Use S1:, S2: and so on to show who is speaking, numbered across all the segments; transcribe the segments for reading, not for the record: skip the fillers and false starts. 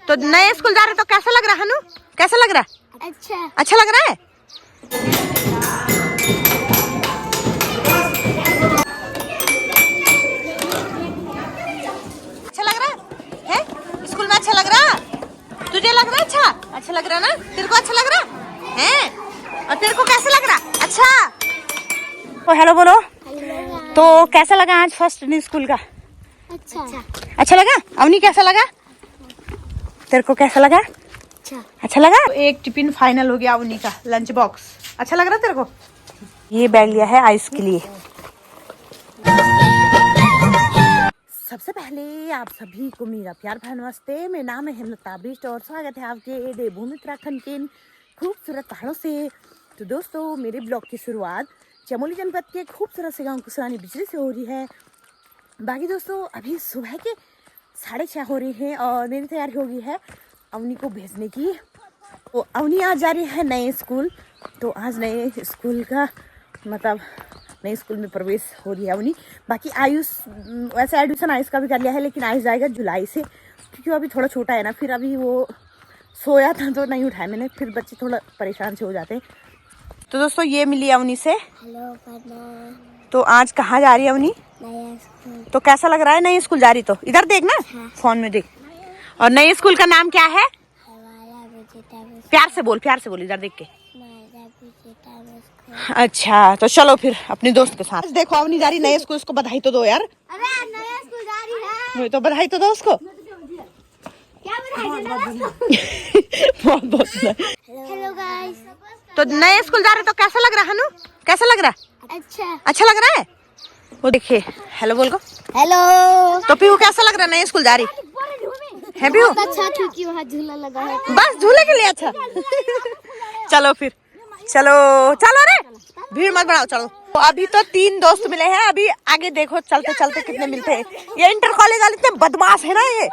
S1: तो नए स्कूल जा रहे तो कैसा लग रहा है हनु? कैसा लग रहा है? अच्छा लग रहा है। अच्छा लग रहा है? स्कूल में अच्छा लग रहा? तुझे लग रहा है अच्छा लग रहा ना? तेरे को अच्छा लग रहा है? और तेरे को कैसा लग रहा? अच्छा तो हेलो बोलो। तो कैसा लगा आज फर्स्ट डे स्कूल का? अच्छा लगा। अवनी कैसा लगा? तेरे को कैसा लगा? अच्छा लगा। तो एक टिफिन फाइनल हो गया अवनी का, लंच बॉक्स। अच्छा लग रहा तेरे को? ये बैग लिया है आयुष के लिए। सबसे पहले आप सभी को मेरा प्यार भरा नमस्ते। मेरा नाम है हेमलता बिष्ट और स्वागत है आपके देवभूमि उत्तराखंड के खूबसूरत पहाड़ों से। तो दोस्तों मेरे ब्लॉग की शुरुआत चमोली जनपद के खूबसूरत से गाँव कुसरानी बिजली से हो रही है। बाकी दोस्तों अभी सुबह के 6:30 हो रही हैं और मेरी तैयारी हो गई है अवनी को भेजने की। तो अवनी आज जा रही है नए स्कूल। तो आज नए स्कूल का मतलब नए स्कूल में प्रवेश हो रही है अवनी। बाकी आयुष वैसे एडमिशन आयुष का भी कर लिया है, लेकिन आयुष जाएगा जुलाई से, क्योंकि वो अभी थोड़ा छोटा है ना। फिर अभी वो सोया था तो नहीं उठाया मैंने, फिर बच्चे थोड़ा परेशान से हो जाते हैं। तो दोस्तों ये मिली अवनी से। तो आज कहाँ जा रही है अवनी? तो कैसा लग रहा है नए स्कूल जा रही? तो इधर देख ना, फोन में देख। और नए स्कूल का नाम क्या है? प्यार से बोल इधर देख के। अच्छा तो चलो फिर अपने दोस्त के साथ। देखो अवनी जा रही नए स्कूल, उसको बधाई तो दो यार।
S2: अरे नया स्कूल जा रही है।
S1: तो बधाई तो दो उसको।
S2: क्या बधाई?
S1: बहुत
S2: हेलो गाइस।
S1: तो नए स्कूल जा रहे तो कैसा लग रहा है हनु? कैसा लग रहा? अच्छा लग रहा है। वो देखिए हेलो बोल को।
S2: हेलो।
S1: तो पीहू कैसा लग रहा है नए स्कूल जा रही है? पीहू
S2: अच्छा क्योंकि वहाँ झूला लगा है।
S1: बस झूले के लिए अच्छा। चलो फिर चलो रे, भीड़ मत बढ़ाओ चलो। तो अभी तो 3 दोस्त मिले हैं, अभी आगे देखो चलते चलते कितने मिलते हैं। ये इंटर कॉलेज वाले इतने बदमाश है ना ये।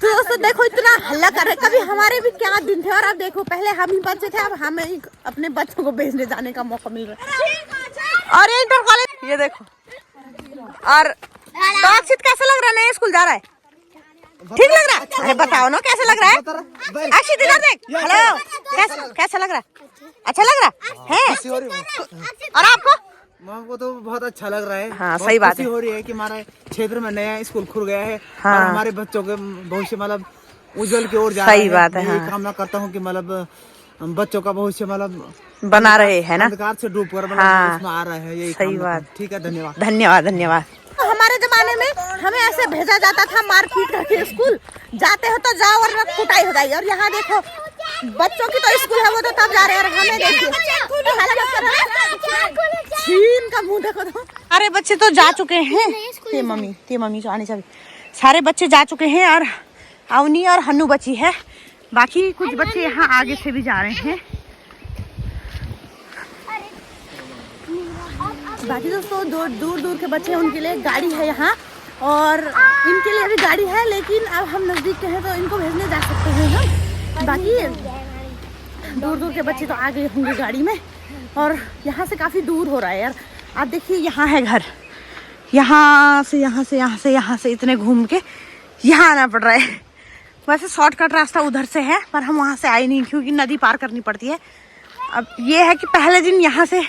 S1: तो दोस्तों देखो इतना हल्ला कर रहे। कभी हमारे भी क्या दिन थे और अब देखो पहले हम ही बच्चे थे, अब हमें अपने बच्चों को भेजने जाने का मौका मिल रहा है। और इंटर कॉलेज ये देखो। और तो अक्षित कैसा लग रहा है नया स्कूल जा रहा है? ठीक लग रहा है? अरे बताओ ना कैसा लग रहा है? अक्षित इधर देख। हेलो कैसा लग रहा है? अच्छा लग रहा है? और आपको?
S3: को तो बहुत अच्छा लग रहा है।
S1: हाँ सही बात है।
S3: हो रही है कि हमारे क्षेत्र में नया स्कूल खुल गया है।
S1: हाँ।
S3: और हमारे बच्चों के भविष्य मतलब उज्जवल की ओर जा रहा है।
S1: सही बात है।
S3: मैं
S1: हाँ।
S3: कामना करता हूँ कि मतलब बच्चों का भविष्य मतलब
S1: बना रहे है ना,
S3: अंधकार से डूब कर
S1: हाँ।
S3: उसमें आ रहा है। यही
S1: सही बात।
S3: ठीक है, धन्यवाद
S1: धन्यवाद। हमारे जमाने में हमें ऐसे भेजा जाता था मारपीट करके स्कूल। जाते हो तो जाओ और कुटाई हो जाएगी। और यहाँ देखो बच्चों की तो स्कूल है वो तो तब जा रहे हैं और हमें देखिए छीन का मुंह देखो तो। अरे बच्चे तो जा चुके हैं। ते मम्मी जो आने चाहिए। सारे बच्चे जा चुके हैं और अवनी और हन्नू बची है। बाकी कुछ बच्चे यहाँ आगे से भी जा रहे हैं। बाकी दोस्तों दूर के बच्चे हैं, उनके लिए गाड़ी है यहाँ और इनके लिए भी गाड़ी है, लेकिन अब हम नजदीक के हैं तो इनको भेजने जा सकते हैं हम। बाकी दूर के बच्चे तो आ गए होंगे गाड़ी में और यहाँ से काफ़ी दूर हो रहा है यार। आप देखिए यहाँ है घर, यहाँ से इतने घूम के यहाँ आना पड़ रहा है। वैसे शॉर्टकट रास्ता उधर से है पर हम वहाँ से आए नहीं क्योंकि नदी पार करनी पड़ती है। अब ये है कि पहले दिन यहाँ से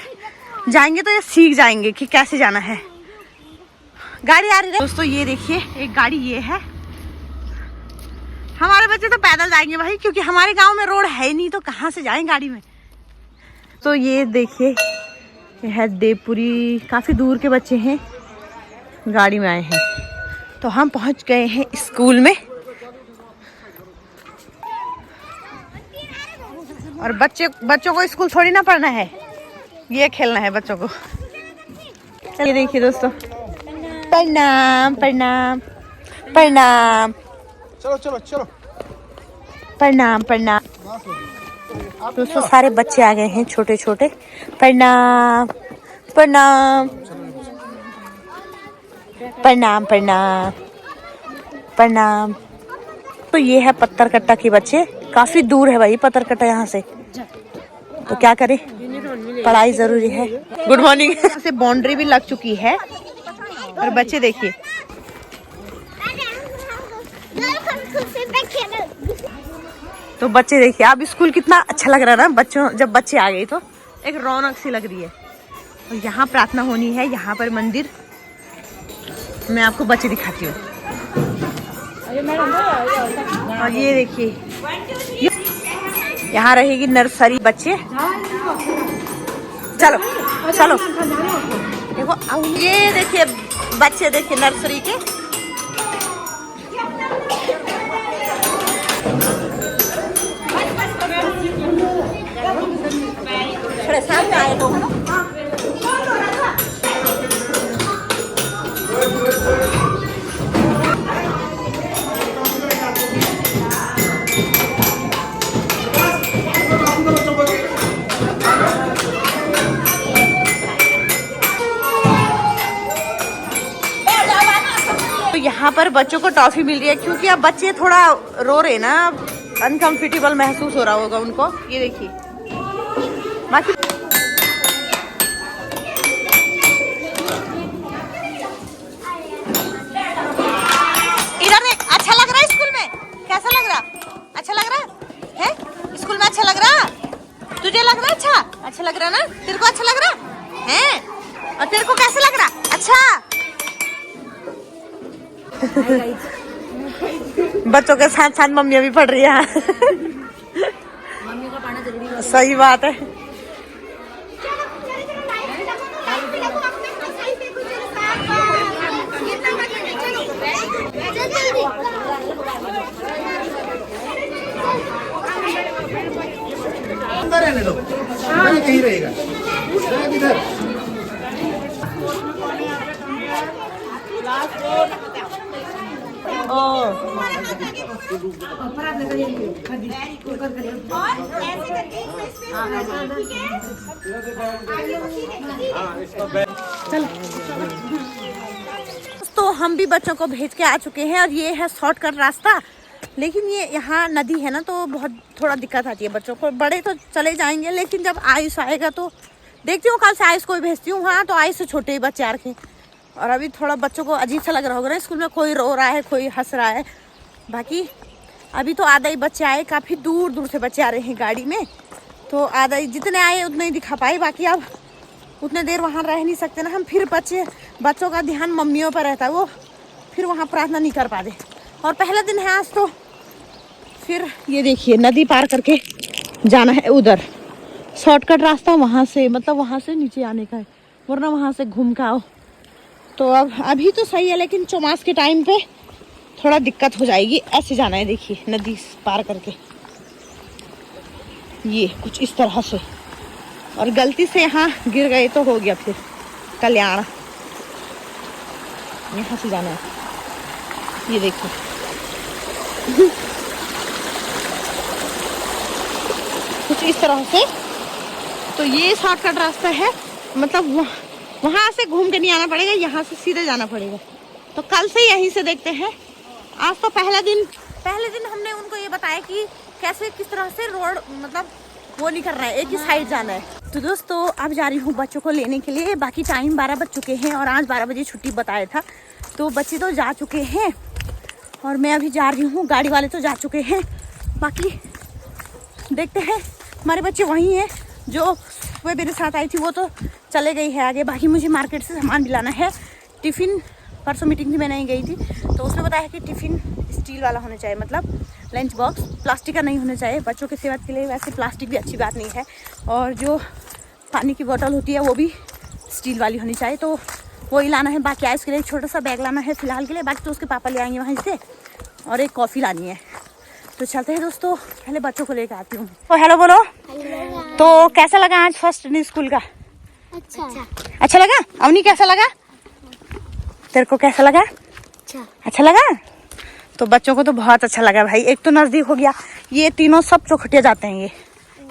S1: जाएंगे तो ये सीख जाएंगे कि कैसे जाना है। गाड़ी आ रही है दोस्तों, ये देखिए एक गाड़ी ये है। हमारे बच्चे तो पैदल जाएंगे भाई, क्योंकि हमारे गांव में रोड है ही नहीं तो कहाँ से जाएं गाड़ी में। तो ये देखिए ये है देवपुरी, काफी दूर के बच्चे हैं गाड़ी में आए हैं। तो हम पहुंच गए हैं स्कूल में और बच्चों को स्कूल थोड़ी ना पढ़ना है, ये खेलना है बच्चों को। ये देखिए दोस्तों, प्रणाम प्रणाम प्रणाम।
S3: चलो
S1: प्रणाम दोस्तों, सारे बच्चे आ गए हैं छोटे छोटे। प्रणाम प्रणाम प्रणाम प्रणाम प्रणाम। तो ये है पत्थरकट्टा के बच्चे, काफी दूर है भाई पत्थरकट्टा यहाँ से, तो क्या करें, पढ़ाई जरूरी है। Good morning. से बाउंड्री भी लग चुकी है और बच्चे देखिए
S2: कुर्सी पे खेलो।
S1: तो बच्चे देखिए, अब स्कूल कितना अच्छा लग रहा है ना। बच्चों जब बच्चे आ गए तो एक रौनक सी लग रही है। और यहाँ प्रार्थना होनी है, यहाँ पर मंदिर। मैं आपको बच्चे दिखाती हूँ। और ये देखिए, यहाँ रहेगी नर्सरी बच्चे। चलो चलो देखो, ये देखिए बच्चे, देखिए नर्सरी के। थोड़े सामने आए लोग ना। यहाँ पर बच्चों को टॉफी मिल रही है, क्योंकि अब बच्चे थोड़ा रो रहे ना, अनकंफर्टेबल महसूस हो रहा होगा उनको। ये देखिए बाकी इधर देख। अच्छा लग रहा है स्कूल में? कैसा लग रहा? अच्छा लग रहा है? स्कूल में अच्छा लग रहा? तुझे लग रहा अच्छा? अच्छा लग रहा ना? तेरे को अच्छा लग रहा है? और तेरे को कैसा लग रहा? अच्छा। बच्चों के साथ साथ मम्मियाँ भी पढ़ रही है। मम्मी का पढ़ना जरूरी है। सही बात है।
S3: अंदर रहने दो, कहीं रहेगा इधर।
S1: तो हम भी बच्चों को भेज के आ चुके हैं, और ये है शॉर्टकट रास्ता। लेकिन ये यहाँ नदी है ना, तो बहुत थोड़ा दिक्कत आती है बच्चों को। बड़े तो चले जाएंगे, लेकिन जब आयुष आएगा तो देखती हूँ। कल से आयुष को भी भेजती हूँ वहाँ, तो आयुष से छोटे ही बच्चे आ रखे। और अभी थोड़ा बच्चों को अजीब सा लग रहा होगा ना स्कूल में, कोई रो रहा है, कोई हंस रहा है। बाकी अभी तो आधा ही बच्चे आए, काफ़ी दूर दूर से बच्चे आ रहे हैं गाड़ी में। तो आधा ही, जितने आए उतने ही दिखा पाए। बाकी अब उतने देर वहाँ रह नहीं सकते ना हम। फिर बच्चों का ध्यान मम्मियों पर रहता है, वो फिर वहाँ प्रार्थना नहीं कर पाते। और पहला दिन है आज, तो फिर ये देखिए नदी पार करके जाना है उधर। शॉर्टकट रास्ता वहाँ से, मतलब वहाँ से नीचे आने का है, वरना वहाँ से घूम के आओ। तो अब अभी तो सही है, लेकिन चौमास के टाइम पे थोड़ा दिक्कत हो जाएगी। ऐसे जाना है, देखिए नदी पार करके, ये कुछ इस तरह से। और गलती से यहाँ गिर गए तो हो गया फिर कल्याण। यहाँ से जाना है, ये देखो। कुछ इस तरह से। तो ये शॉर्टकट रास्ता है, मतलब वहाँ से घूम के नहीं आना पड़ेगा, यहाँ से सीधे जाना पड़ेगा। तो कल से यहीं से देखते हैं। आज तो पहले दिन हमने उनको ये बताया कि कैसे किस तरह से रोड, मतलब वो नहीं करना है, एक ही साइड जाना है। तो दोस्तों अब जा रही हूँ बच्चों को लेने के लिए। बाकी टाइम 12 बज चुके हैं, और आज 12 बजे छुट्टी बताया था, तो बच्चे तो जा चुके हैं और मैं अभी जा रही हूँ। गाड़ी वाले तो जा चुके हैं। बाकी देखते हैं, हमारे बच्चे वहीं हैं जो वह मेरे साथ आई थी, वो तो चले गई है आगे। बाकी मुझे मार्केट से सामान भी लाना है। टिफ़िन, परसों मीटिंग थी, मैं नहीं गई थी, तो उसने बताया कि टिफ़िन स्टील वाला होना चाहिए, मतलब लंच बॉक्स प्लास्टिक का नहीं होना चाहिए। बच्चों की सेहत के लिए वैसे प्लास्टिक भी अच्छी बात नहीं है। और जो पानी की बोतल होती है वो भी स्टील वाली होनी चाहिए, तो वही लाना है। बाकी आइस के लिए एक छोटा सा बैग लाना है फ़िलहाल के लिए। बाकी तो उसके पापा ले आएंगे वहीं से, और एक कॉफ़ी लानी है। तो चलते हैं दोस्तों, पहले बच्चों को लेकर आती हूँ। तो हेलो बोलो। तो कैसा लगा आज फर्स्ट दिन स्कूल का? अच्छा लगा? अवनी कैसा लगा? तेरे को कैसा लगा? अच्छा लगा? तो बच्चों को तो बहुत अच्छा लगा भाई। एक तो नज़दीक हो गया, ये तीनों सब चौखटिया जाते हैं, ये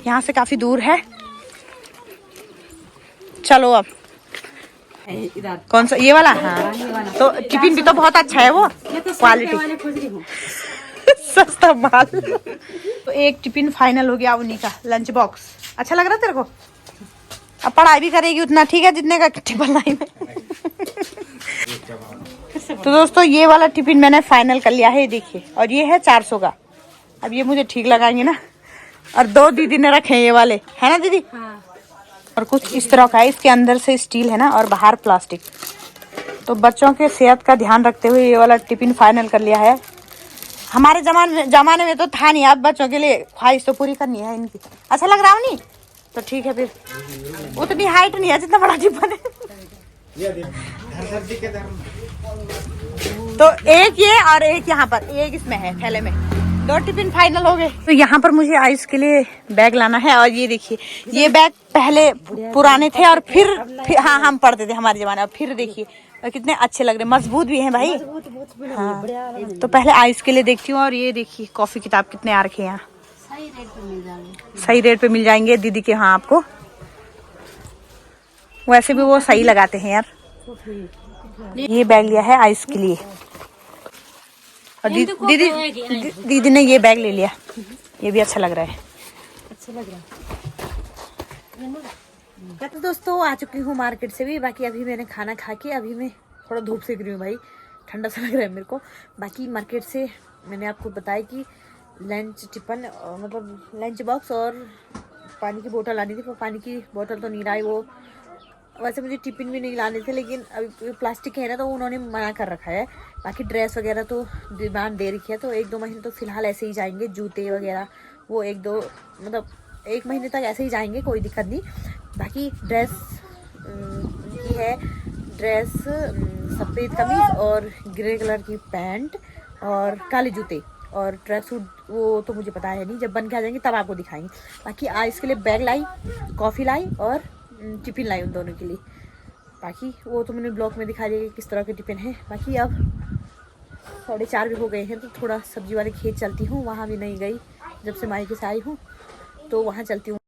S1: यहाँ से काफ़ी दूर है। चलो अब कौन सा, ये वाला? हाँ, तो टिफिन भी तो बहुत अच्छा है, वो क्वालिटी सस्ता माल। तो एक टिफिन फाइनल हो गया उन्हीं का, लंच बॉक्स। अच्छा लग रहा है तेरे को? अब पढ़ाई भी करेगी उतना, ठीक है, जितने का टिफिन लाई में। तो दोस्तों ये वाला टिफिन मैंने फाइनल कर लिया है, ये देखिए, और ये है 400 का। अब ये मुझे ठीक लगाएंगे ना। और 2 दीदी ने रखे हैं ये वाले, है ना दीदी? हाँ। और कुछ इस तरह का है, इसके अंदर से स्टील है ना और बाहर प्लास्टिक। तो बच्चों के सेहत का ध्यान रखते हुए ये वाला टिफिन फाइनल कर लिया है। हमारे जमाने में तो था नहीं, अब बच्चों के लिए ख्वाहिश तो पूरी करनी है इनकी। अच्छा लग रहा हूँ नहीं? तो ठीक है, फिर उतनी हाइट नहीं है जितना बड़ा टिफिन है। तो एक ये और एक यहाँ पर, एक इसमें है थैले में। 2 टिफिन फाइनल हो गए। तो यहाँ पर मुझे आइस के लिए बैग लाना है। और ये देखिए, ये बैग पहले पुराने थे और फिर हाँ हम पढ़ते थे हमारे जमाने। और फिर देखिए कितने अच्छे लग रहे, मजबूत भी हैं भाई। हाँ। तो पहले आइस के लिए देखती हूँ। और ये देखिए कॉफी किताब कितने आ रखे हैं यहाँ। सही रेट पे मिल जाएंगे दीदी के यहाँ आपको। वैसे भी वो सही लगाते हैं यार। ये बैग लिया है आइस के लिए। और दीदी ने ये बैग ले लिया, ये भी अच्छा लग रहा है। तो दोस्तों आ चुकी हूँ मार्केट से भी। बाकी अभी मैंने खाना खा के अभी मैं थोड़ा धूप सेक रही हूँ भाई, ठंडा सा लग रहा है मेरे को। बाकी मार्केट से मैंने आपको बताया कि लंच टिफिन मतलब लंच बॉक्स और पानी की बोतल लानी थी। पर पानी की बोतल तो नहीं लाई, वो वैसे मुझे टिफिन भी नहीं लाने थे, लेकिन अभी प्लास्टिक के है ना तो उन्होंने मना कर रखा है। बाकी ड्रेस वगैरह तो डिमांड दे रखी है, तो 1-2 महीने तो फिलहाल ऐसे ही जाएंगे। जूते वगैरह वो 1-2 मतलब 1 महीने तक ऐसे ही जाएंगे, कोई दिक्कत नहीं। बाकी ड्रेस की है, ड्रेस सफ़ेद कमीज और ग्रे कलर की पैंट और काले जूते और ट्रैक सूट, वो तो मुझे पता है नहीं, जब बन के आ जाएंगे तब आपको दिखाएंगे। बाकी आज इसके लिए बैग लाई, कॉफ़ी लाई और टिफिन लाई उन दोनों के लिए। बाकी वो तो मैंने ब्लॉग में दिखा दिया कि किस तरह के टिफिन है। बाकी अब 4:30 भी हो गए हैं, तो थोड़ा सब्जी वाले खेत चलती हूँ। वहाँ भी नहीं गई जब से मायके से आई हूँ, तो वहाँ चलती हूँ।